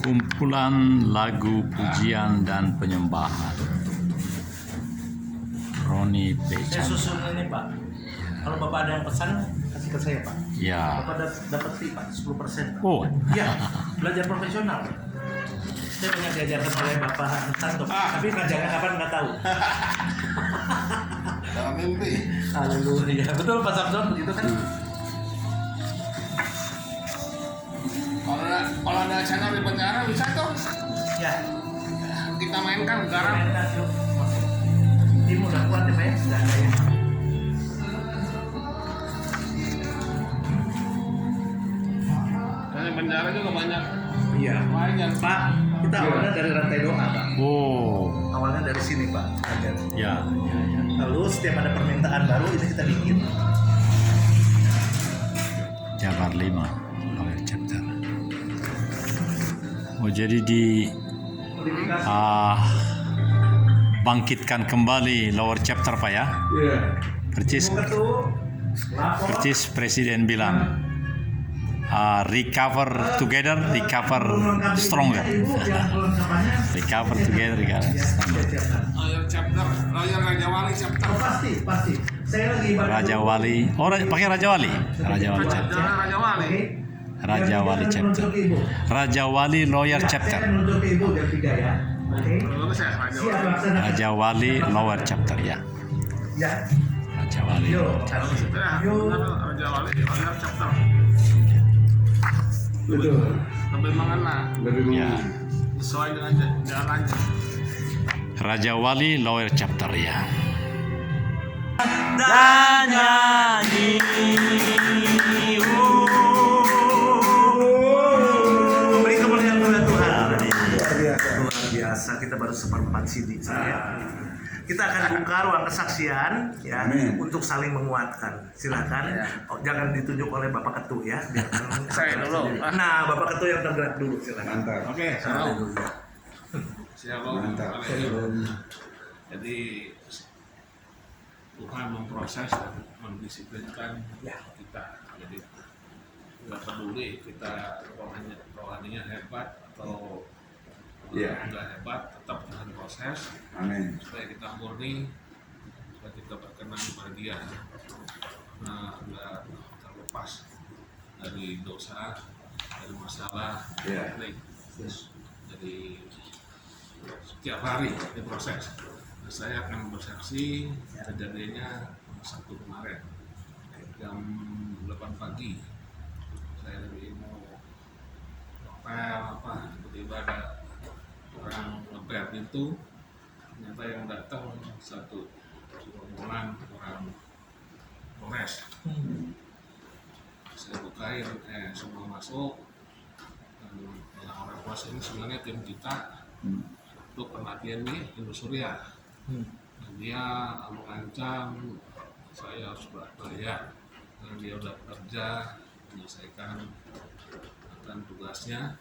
Kumpulan lagu pujian dan penyembahan. Roni Saya Pecan. susun ini Pak. Kalau Bapak ada yang pesan, kasih ke saya Pak. Ya. Bapak dapat fee Pak, 10%. Pak. Oh. Ya, belajar profesional. Saya banyak diajarkan oleh Bapak Tanto, tapi ngajarnya kapan nggak tahu. Dalam mimpi. Haleluya. Betul Pak Samson, begitu kan? Kalau ada channel di penjara bisa tuh Ya. kita mainkan sekarang. Mainkan, yuk. Masuk. Tim udah kuat ya Pak ya? Sudah ada ya. Di penjara juga banyak. Iya. Banyak. Pak, kita awalnya dari rantai doa Pak. Oh. Awalnya dari sini Pak. Ajar. Ya. Lalu setiap ada permintaan baru ini kita bikin. Jabar 5 Lower Chapter. Oh, jadi bangkitkan kembali Lower Chapter Pak ya. Iya. Percis Presiden bilang recover together, recover stronger. Recover together, recover stronger. Lawyer chapter, lawyer Raja Wali chapter. Oh, pasti. Saya lagi ibadah Raja dulu. Wali. Oh, pakai Raja Wali. Raja Wali chapter. Raja Wali. Oke. Raja Wali chapter. Menunjuk Ibu. Raja Wali Lawyer Ya, chapter. Saya menunjuk ke Ibu jam 3 ya. Oke. Bagus ya Raja Siap Wali. laksanakan. Raja Wali Lower chapter ya. Ya. Raja Wali. Yo. Ya, Raja Wali lawyer chapter. Betul. Lebih mengena. Ya. Sesuai dengan jalannya. Raja Wali Lower chapter ya. Dan nyanyi. Beri kemuliaan kepada Tuhan. Luar biasa. Kita baru seperempat CD saya. Kita akan buka ruang kesaksian ya untuk saling menguatkan. Silakan. Oh, jangan ditunjuk oleh Bapak Ketua ya. Biarkan Saya dulu. Nah, Bapak Ketua yang tergerak dulu silakan. Mantap. Oke, shalom. Shalom. Mantap. Jadi Tuhan memproses dan mendisiplinkan kita. Jadi nggak peduli kita rohaninya hebat atau nggak hebat, tetap Tuhan proses Amin. supaya kita murni, supaya kita berkenan kepada Dia. Nah, nggak terlepas dari dosa, dari masalah, Iya. konflik. Jadi setiap hari diproses. Nah, saya akan bersaksi kejadiannya Sabtu kemarin jam 8 pagi. Saya dari mau novel tiba-tiba ada orang ngeper pintu. Ternyata yang datang satu rombongan orang Polres. Saya bukain, semua masuk. Dan orang Polres ini sebenarnya tim kita untuk penelitian di Indosuria. Dan dia mengancam saya harus bayar karena dia udah kerja menyelesaikan akan tugasnya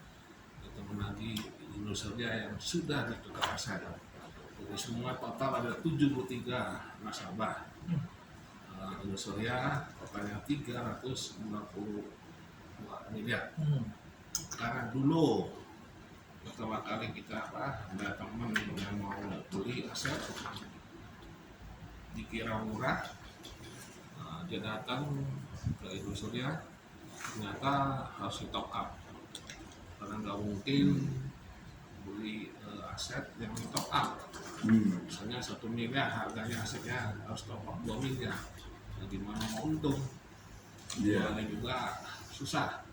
itu menagih Indosuria yang sudah ditukar aset. Jadi semua total ada 73 nasabah Indosuria, totalnya 392 miliar. Karena dulu pertama kali kita ada teman yang mau beli aset dikira murah, dia datang ke Indosuria, ternyata harus di top up karena nggak mungkin beli aset yang di top up. Misalnya 1 miliar harganya asetnya harus top up 2 miliar, nah gimana mau untung? Jualnya juga susah.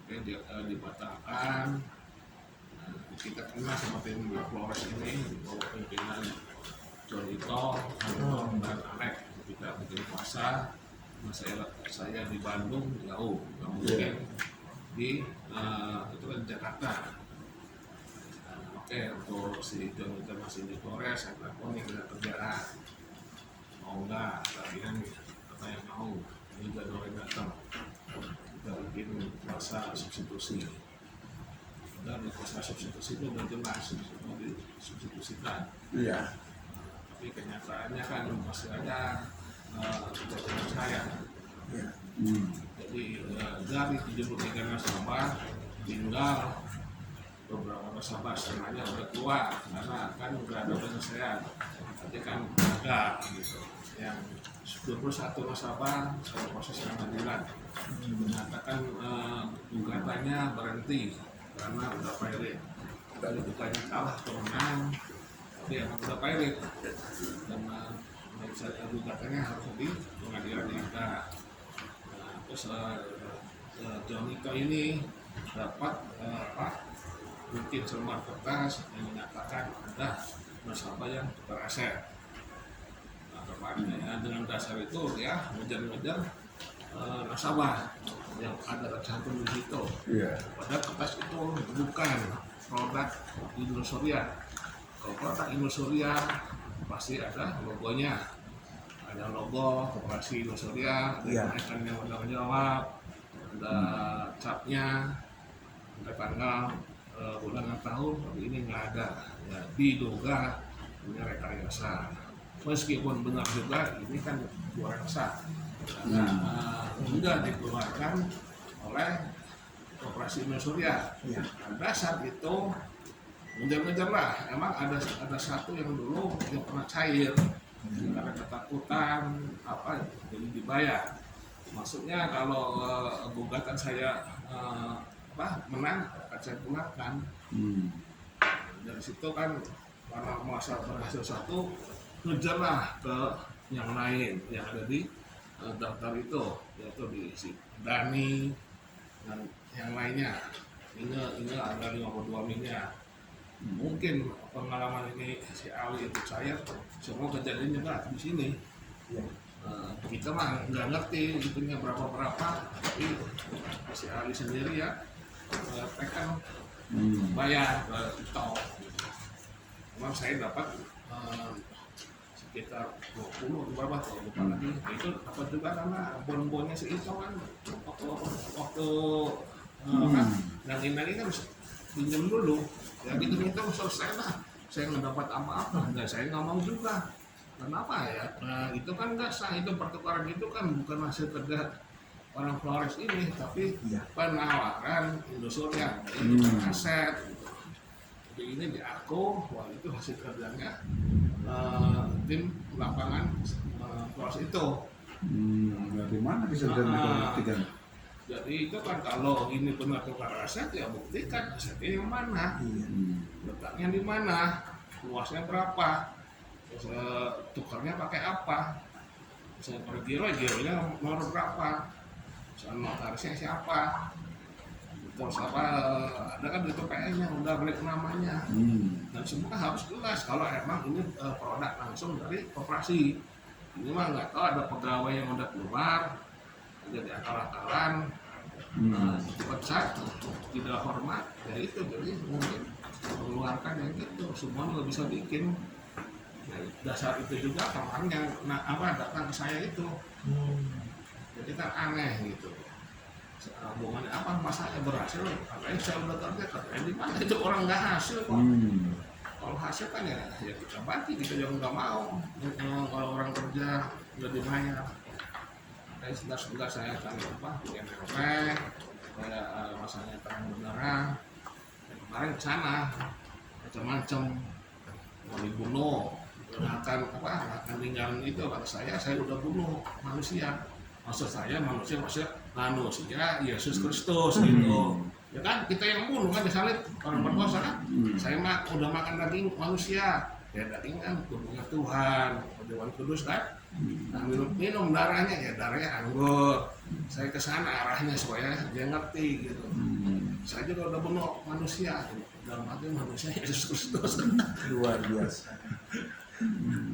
Oke, dia dibatalkan. Kita kenal sama tim Flores ini di bawah pimpinan Jonito, dan Alek. Kita bikin puasa. Nah, saya di Bandung jauh, nggak mungkin di itu kan Jakarta. Oke, untuk si Jonito masih di Flores, saya telepon nih kita kerjaan. Mau nggak? Tagihan katanya mau. Ini Januari datang. Kita bikin puasa substitusi. Dan di kuasa substitusi itu udah jelas semua disubstitusikan. Iya. Tapi kenyataannya kan masih ada kejadian saya. Ya. Jadi dari 73 nasabah tinggal beberapa nasabah setengahnya udah tua karena kan udah ada penyelesaian, tapi kan ada gitu yang 21 nasabah saya proses pengadilan menyatakan gugatannya berhenti karena udah pilot, dari bukannya kalah kemenang tapi emang udah pilot karena misalnya gugatannya harus di pengadilan negara. Terus Jonito ini dapat mungkin selembar kertas yang menyatakan ada nasabah yang tukar aset. Dengan dasar itu ya ngejar-ngejar nasabah yang ada tercantum di situ. Padahal kertas itu bukan produk Indosuria. Kalau produk Indosuria pasti ada logonya, ada logo Koperasi Indosuria, ada kenaikan yang bertanggung jawab, ada capnya, ada tanggal, bulan dan tahun, tapi ini nggak ada. Ya, diduga punya rekayasa. Meskipun benar juga ini kan luar biasa karena sudah dikeluarkan oleh Koperasi Indosuria. Pada saat itu ngejar-ngejar lah, emang ada satu yang dulu yang pernah cair karena ketakutan apa jadi dibayar. Maksudnya kalau gugatan saya menang akan saya pulangkan. Dari situ kan karena masa berhasil satu ngejarlah ke yang lain yang ada di daftar itu, yaitu di si Dani dan yang lainnya. Ini ada 52 miliar. Mungkin pengalaman ini si Ali itu saya semua kejadian juga di sini. Kita mah nggak ngerti itunya berapa, tapi si Ali sendiri ya tekan bayar ke tol. Memang saya dapat sekitar 20 berapa tuh lupa lagi. Itu dapat juga karena bon-bonnya si itu kan waktu dan ini kan pinjam dulu ya gitu kita selesai lah, saya nggak dapat apa-apa, dan saya nggak mau juga. Kenapa ya? Nah itu kan nggak sah, itu pertukaran itu kan bukan hasil kerja orang Flores ini, tapi penawaran Indosuria aset. Jadi ini diaku wah itu hasil kerjanya tim lapangan Flores itu. Dari mana bisa dibuktikan? Jadi itu kan kalau ini benar tukar aset ya buktikan asetnya yang mana, letaknya di mana, luasnya berapa, terus tukarnya pakai apa, misalnya per gironya nomor berapa, misalnya notarisnya siapa, terus apa ada kan di TPN-nya udah balik namanya, dan semua harus jelas kalau emang ini produk langsung dari koperasi. Ini mah nggak tahu ada pegawai yang udah keluar jadi akal-akalan, pecat, tidak hormat, ya itu jadi mungkin mengeluarkan yang gitu, semua nggak bisa bikin. Nah, dasar itu juga kemarin yang datang ke saya itu, jadi kan aneh gitu. Hubungannya apa? Masa berhasil? Katanya saya udah kerja, katanya di mana itu orang nggak hasil kok. Kalau hasil kan ya kita bagi, kita juga nggak mau. Kalau orang kerja nggak dibayar. Sebentar saya akan bikin kayak masanya terang benerang. Kemarin ke sana macam-macam mau dibunuh, akan tinggalin itu kata saya udah bunuh manusia. Maksud saya manusia Yesus Kristus gitu. Ya kan kita yang bunuh kan disalib orang berdosa kan. Saya udah makan daging manusia. Ya daging kan tubuhnya Tuhan, Dewan Kudus kan. Nah, minum darahnya ya darahnya anggur. Saya kesana arahnya supaya dia ngerti gitu. Saya juga udah bunuh manusia, dalam arti manusia Yesus Kristus. Luar biasa.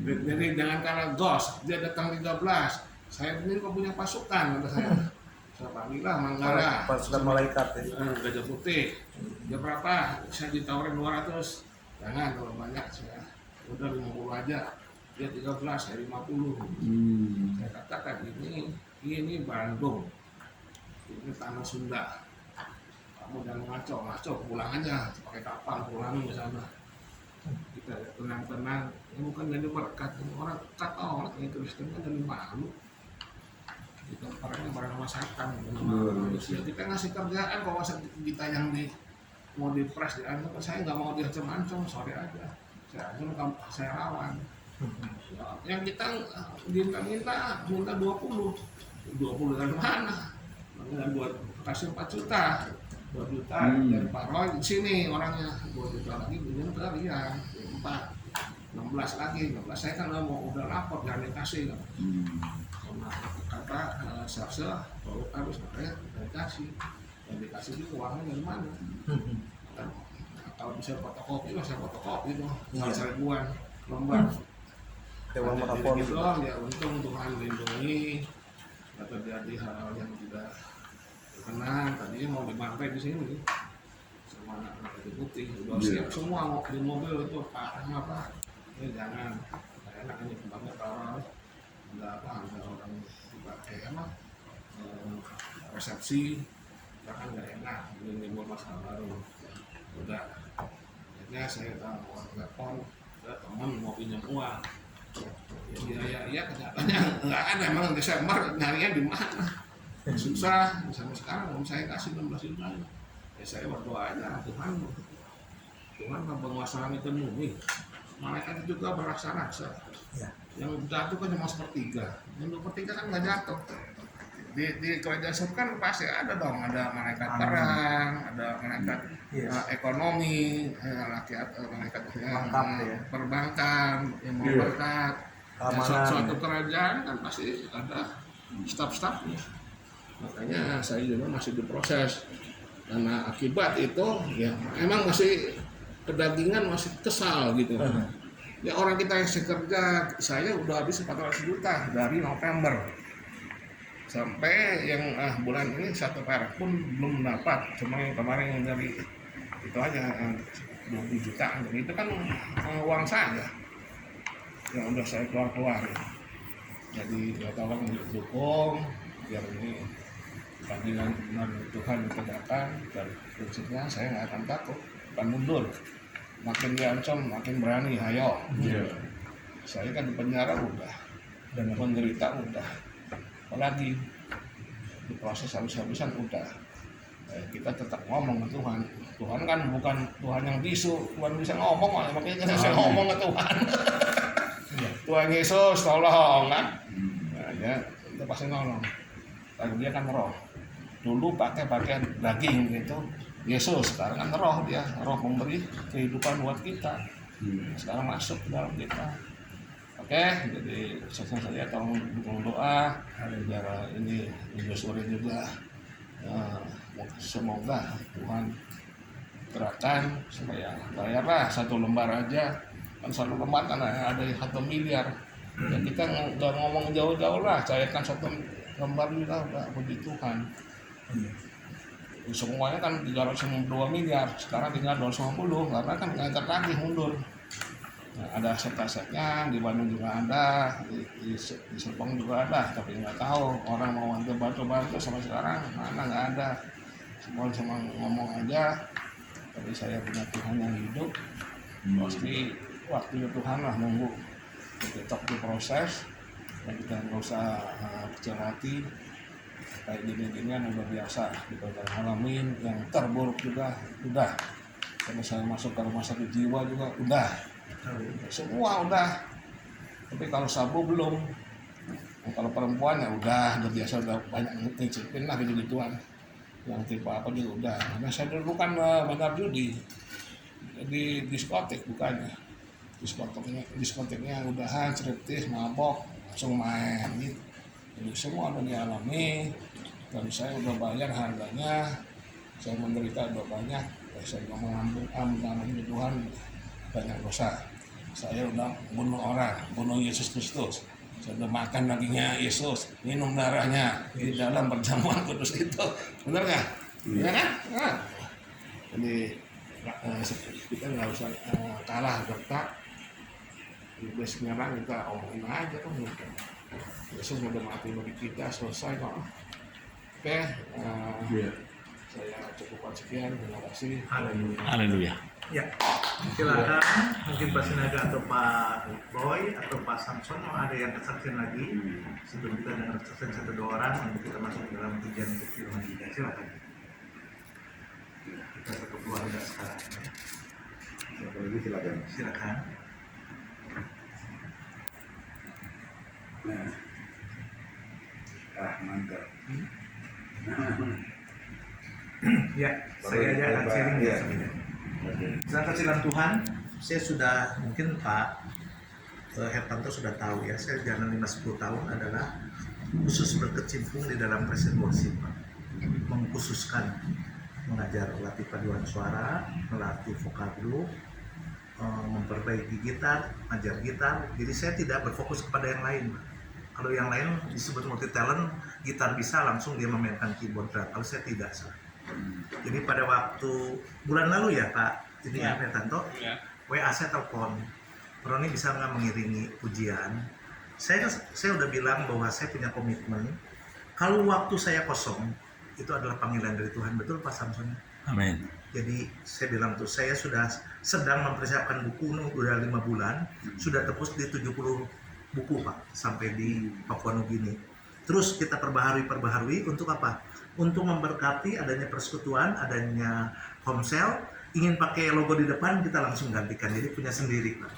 Jadi jangan karena ghost dia datang 13. Saya ini kok punya pasukan kata saya. Saya panggillah Manggala. Pasukan malaikat ya. Gajah putih. Dia berapa? Saya ditawarin 200. Jangan kalau banyak saya udah 50 aja. Dia 13, saya 50. Saya katakan ini Bandung, ini tanah Sunda. Kamu jangan ngaco pulang aja, pakai kapal pulang ke sana. Kita tenang-tenang, ini bukan jadi berkat, orang Katolik ini Kristen kan jadi malu. Kita barang masakan, manusia kita ngasih kerjaan kalau masa kita yang di mau dipres diancam, saya nggak mau diancam-ancam, sorry aja, saya ancam, saya lawan. Ya, yang kita minta 20 dari mana? Dengan kasih 4 juta, 2 juta dari Pak Roy di sini orangnya, 2 juta lagi minjem ke Rian, 16 lagi, 16 saya kan udah lapor jangan dikasih. Karena kata Sarsa kalau harus makanya dikasih, yang dikasih itu uangnya dari mana? Kan, kalau bisa fotokopi lah saya fotokopi itu, nggak seribuan lembar. Dewan Jadi Monopoli. gitu doang ya, untung Tuhan lindungi, nggak terjadi hal-hal yang tidak berkenan. Tadinya mau dibantai di sini sama anak-anak itu putih, udah siap semua mau di mobil itu Pak apa? Ini jangan, nggak enak ini banget kalau ada orang dipakai apa? Resepsi, kan nggak enak, menimbul masalah baru. Udah, akhirnya saya tahu telepon ke teman mau pinjam uang. Iya kenyataannya nggak ada, emang Desember nyarinya di mana susah sampai sekarang. Om saya kasih 16 juta ya, saya berdoa aja Tuhan penguasaan itu bumi, malaikat juga berrasa-rasa Ya. yang jatuh kan cuma sepertiga, yang 2/3 kan nggak jatuh. Di kerajaan surga kan pasti ada dong, ada malaikat perang, ada malaikat ekonomi, malaikat Lengkap, ya. perbankan, yang mau berkat. Suatu kerajaan kan pasti ada staf-stafnya. Makanya saya juga masih diproses. Karena akibat itu ya emang masih kedagingan, masih kesal gitu. Ya orang kita yang sekerja, saya udah habis 400 juta dari November sampai yang bulan ini 1 perak pun belum dapat. Cuma yang kemarin yang dari itu aja 20 juta, jadi itu kan uang saya yang udah saya keluar. Jadi ya tolong didukung biar ini panggilan benar Tuhan ditegakkan, dan prinsipnya saya nggak akan takut, akan mundur. Makin diancam makin berani, ayo. Saya kan di penjara udah, dan menderita udah, apalagi diproses habis-habisan udah. Kita tetap ngomong ke Tuhan. Tuhan kan bukan Tuhan yang bisu, Tuhan bisa ngomong, makanya saya ngomong ke Tuhan. Tuhan Yesus tolong kan, nah, ya itu pasti nolong. Tapi dia kan roh, dulu pakai pakaian daging gitu, Yesus sekarang kan roh, dia roh memberi kehidupan buat kita, sekarang masuk ke dalam kita. Oke, jadi sukses saja, tolong dukung doa biar ini sore juga semoga Tuhan gerakan supaya bayarlah 1 lembar aja, kan 1 lembar kan ada 1 miliar. Ya kita nggak ngomong jauh-jauh lah, cairkan 1 lembar juga udah puji Tuhan. Semuanya kan 392 miliar, sekarang tinggal 250 karena kan ngangkat lagi mundur. Nah, ada aset-asetnya, di Bandung juga ada, di Serpong juga ada, tapi nggak tahu orang mau bantu sampai sekarang mana nggak ada. Semua cuma ngomong aja, tapi saya punya Tuhan yang hidup, pasti waktu Tuhan lah nunggu. Tetap diproses, dan kita nggak usah kecil hati. Kayak gini-ginian udah biasa kita udah ngalamin, yang terburuk juga udah. Kalau saya masuk ke rumah sakit jiwa juga udah, semua udah. Tapi kalau sabu belum. Kalau perempuan ya udah biasa, udah banyak ngicipin lah gitu-gituan. Yang tipe apa juga udah. Karena saya dulu kan bandar judi di diskotik, bukannya diskotiknya udahan, striptis, mabok, langsung main gitu. Jadi semua udah dialami, dan saya udah bayar harganya. Saya menderita udah banyak, saya ngomong ampun Tuhan, banyak dosa. Saya udah bunuh orang, bunuh Yesus Kristus. Saya udah makan dagingnya Yesus, minum darahnya di dalam perjamuan kudus itu, benar nggak? Iya kan? Nah. Jadi kita nggak usah kalah gertak. Iblis menyerang kita omongin aja kan, Yesus udah mati bagi kita, selesai kok. Oke, saya cukupkan sekian, terima kasih. Haleluya. Ya, silakan mungkin Pak Sinaga atau Pak Boy atau Pak Samson mau ada yang kesaksian lagi sebelum kita dengar kesaksian 1-2 orang untuk kita masuk ke dalam pujian untuk firman kita. Silakan. Kita satu keluarga ada sekarang. Siapa lagi silakan. Silakan. Nah. Mantap. Ya, saya aja akan sharing ya. Oke. Dengan kasihan Tuhan, saya sudah mungkin Pak Hertanto sudah tahu ya, saya jalan 5-10 tahun adalah khusus berkecimpung di dalam present worship, Pak. Mengkhususkan mengajar latih paduan suara, melatih vokal group, memperbaiki gitar, ajar gitar. Jadi saya tidak berfokus kepada yang lain, Pak. Kalau yang lain disebut multi talent, gitar bisa langsung dia memainkan keyboard drum. Kalau saya tidak, Pak. Jadi pada waktu bulan lalu ya Pak, ini ya Hertanto, WA saya telepon, Roni bisa nggak mengiringi pujian? Saya udah bilang bahwa saya punya komitmen. Kalau waktu saya kosong, itu adalah panggilan dari Tuhan, betul Pak Samson? Amin. Jadi saya bilang tuh, saya sudah sedang mempersiapkan buku udah 5 bulan, sudah tembus di 70 buku Pak, sampai di Papua Nugini. Terus kita perbaharui untuk apa? Untuk memberkati adanya persekutuan, adanya Komsel, ingin pakai logo di depan kita langsung gantikan, jadi punya sendiri Pak.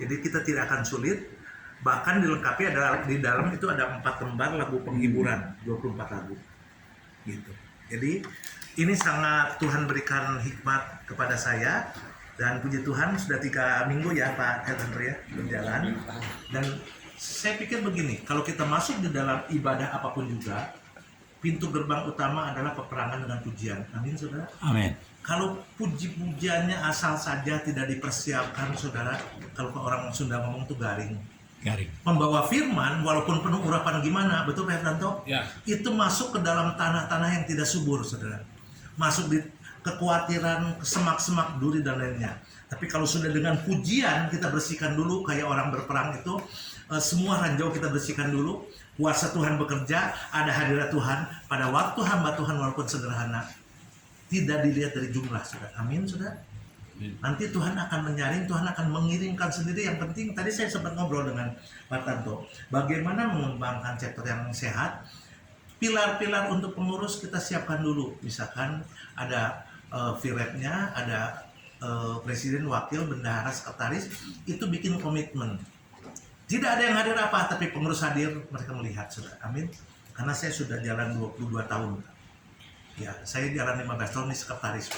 Jadi kita tidak akan sulit, bahkan dilengkapi ada di dalam itu ada 4 lembar lagu penghiburan, 24 lagu gitu. Jadi ini sangat Tuhan berikan hikmat kepada saya, dan puji Tuhan sudah 3 minggu ya Pak Hertanto ya berjalan. Dan saya pikir begini, kalau kita masuk di dalam ibadah apapun juga, pintu gerbang utama adalah peperangan dengan pujian. Amin, saudara. Amin. Kalau puji-pujiannya asal saja tidak dipersiapkan, saudara, kalau orang Sunda ngomong tuh garing. Garing. Membawa firman, walaupun penuh urapan gimana, betul Pak Hertanto? Ya. Itu masuk ke dalam tanah-tanah yang tidak subur, saudara. Masuk di kekhawatiran, semak-semak duri dan lainnya. Tapi kalau sudah dengan pujian, kita bersihkan dulu, kayak orang berperang itu, semua ranjau kita bersihkan dulu. Kuasa Tuhan bekerja, ada hadirat Tuhan. Pada waktu hamba Tuhan walaupun sederhana, tidak dilihat dari jumlah, saudara. Amin, saudara. Nanti Tuhan akan menyaring, Tuhan akan mengirimkan sendiri. Yang penting, tadi saya sempat ngobrol dengan Pak Tanto, bagaimana mengembangkan sektor yang sehat. Pilar-pilar untuk pengurus kita siapkan dulu. Misalkan ada VREP-nya, ada presiden, wakil, bendahara, sekretaris, itu bikin komitmen. Tidak ada yang hadir apa, tapi pengurus hadir, mereka melihat, saudara. Amin. Karena saya sudah jalan 22 tahun. Ya, saya jalan 15 tahun di sekretaris.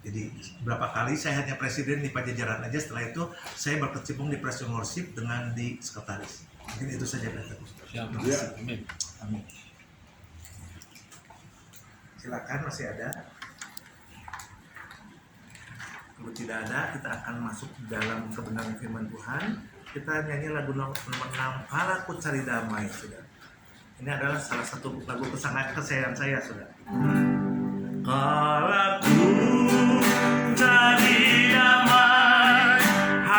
Jadi berapa kali saya hanya presiden di Pajajaran aja, setelah itu saya berkecimpung di Presiden Worship dengan di sekretaris. Mungkin itu saja Pak. Ya. Amin. Amin. Silakan, masih ada. Kalau tidak ada, kita akan masuk dalam kebenaran firman Tuhan. Kita nyanyi lagu nomor 6, Aku Cari Damai, saudara. Ini adalah salah satu lagu kesayangan saya, saudara. Kalau ku cari damai,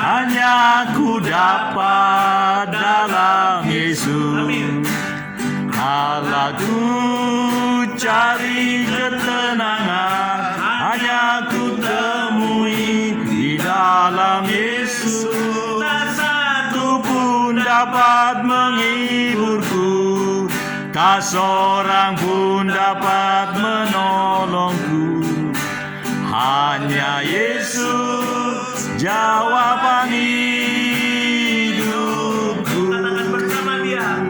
Hanya ku dapat dalam Yesus. Amin. Kalau ku cari ketenangan, hanya ku temui di dalam Yesus. Tak satu pun dapat menghiburku, tak seorang pun dapat menolongku. Hanya Yesus jawaban hidupku. Katakan bersama Dia.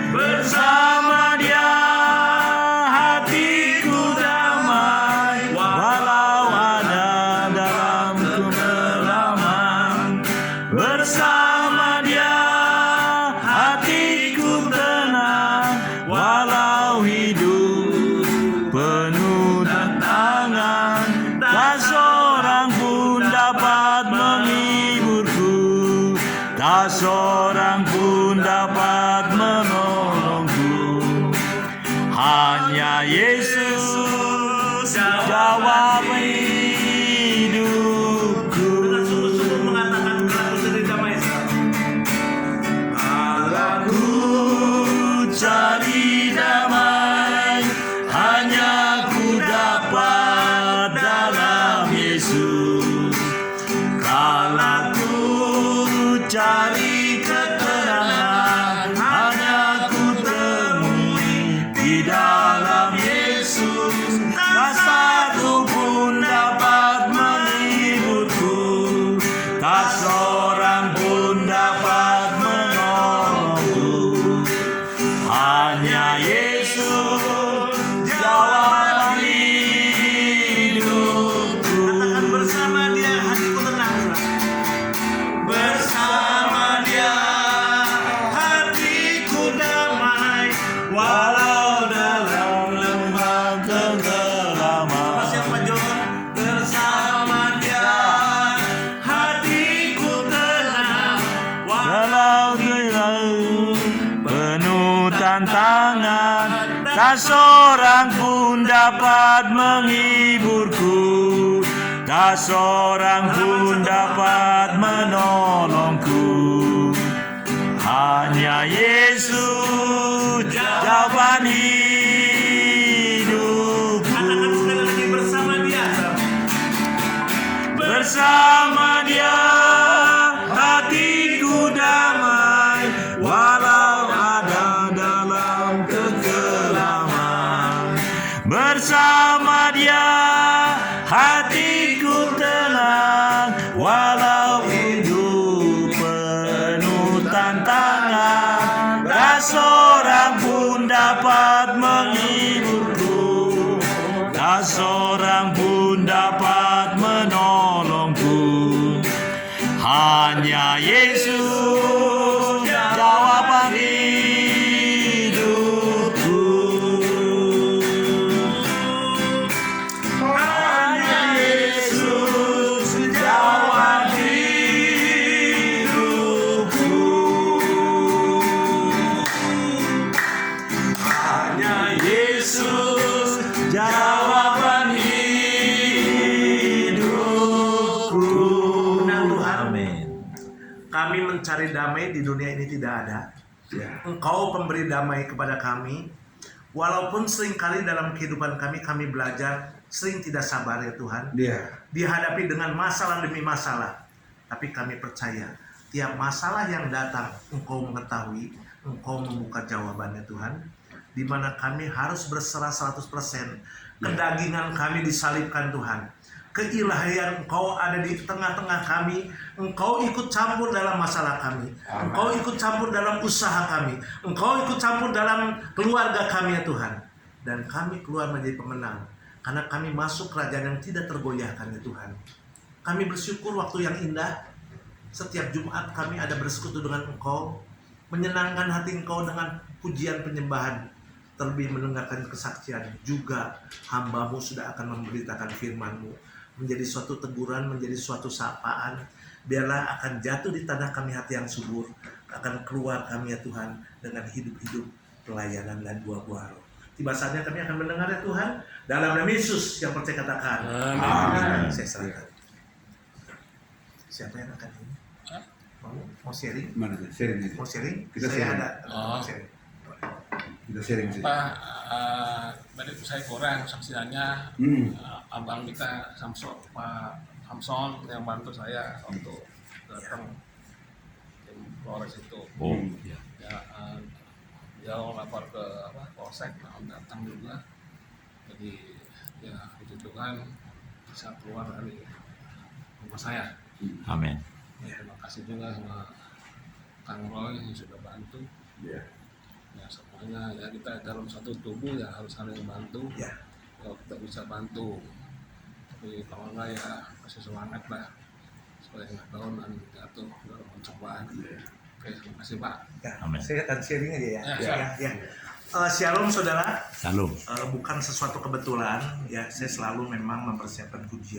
Bersama Dia hatiku damai, walau ada dalam kemalaman. Bersama Dia hatiku tenang, walau hidup penuh tantangan. Tak seorang pun dapat menghiburku, tak seorang pun dapat menolongku. Hanya Yesus jawab hidupku. Dengan sungguh-sungguh mengatakan aku cari damai, saudara. Aku cari damai, hanya ku dapat dalam Yesus. Kalau ku cari ketenangan, hanya ku temui di dalam Yesus. Tak tak seorang pun dapat menghiburku, tak seorang pun dapat menolongku. Hanya Yesus jawaban hidupku. Katakan sekali lagi, bersama Dia. Bersama Dia hatiku damai, walau ada dalam kekelaman. Bersama Dia hatiku tenang, walau hidup penuh tantangan. Tak seorang pun dapat menghiburku, tak seorang pun dapat menolongku. Hanya Yesus jawaban hidupku. Hanya Yesus jawaban hidupku. Hanya Yesus jawaban hidupku. Benar Tuhan. Amin. Kami mencari damai di dunia ini tidak ada. Engkau pemberi damai kepada kami. Walaupun seringkali dalam kehidupan kami belajar sering tidak sabar ya Tuhan. Dihadapi dengan masalah demi masalah. Tapi kami percaya tiap masalah yang datang Engkau mengetahui, Engkau membuka jawabannya Tuhan. Di mana kami harus berserah 100%. Kedagingan kami disalibkan Tuhan. Keilahian Engkau ada di tengah-tengah kami. Engkau ikut campur dalam masalah kami. Engkau ikut campur dalam usaha kami. Engkau ikut campur dalam keluarga kami ya Tuhan. Dan kami keluar menjadi pemenang. Karena kami masuk kerajaan yang tidak tergoyahkan ya Tuhan. Kami bersyukur waktu yang indah. Setiap Jumat kami ada bersekutu dengan Engkau. Menyenangkan hati Engkau dengan pujian penyembahan. Terlebih mendengarkan kesaksian. Juga hamba-Mu sudah akan memberitakan firman-Mu. Menjadi suatu teguran, menjadi suatu sapaan. Biarlah akan jatuh di tanah kami hati yang subur. Akan keluar kami ya Tuhan dengan hidup-hidup pelayanan dan buah-buah roh. Tiba saatnya kami akan mendengar ya Tuhan. Dalam nama Yesus yang percaya katakan. Amin. Saya serahkan. Siapa yang akan ini? Mau sharing? Mana tuh? Sharing aja. Mau sharing? Kita Saya sharing. ada. Mau sharing. Kita sharing sih. Pak, tadi saya kurang saksiannya. Abang kita Pak Samson yang bantu saya untuk datang tim Polres itu. Oh, ya. Ya, dia lapor ke Polsek, datang juga. Jadi ya puji Tuhan bisa keluar dari rumah saya. Amin. Ya, terima kasih juga sama Kang Roy yang sudah bantu. Iya. Ya semuanya ya kita dalam satu tubuh ya harus saling bantu. Ya. Kalau kita bisa bantu, tapi kalau enggak ya kasih semangat lah supaya nggak down dan jatuh dalam pencobaan. Oke, terima kasih Pak. Ya, Amin. saya akan sharing aja ya. Ya. Shalom saudara. Salam. Bukan sesuatu kebetulan ya, saya selalu memang mempersiapkan pujian.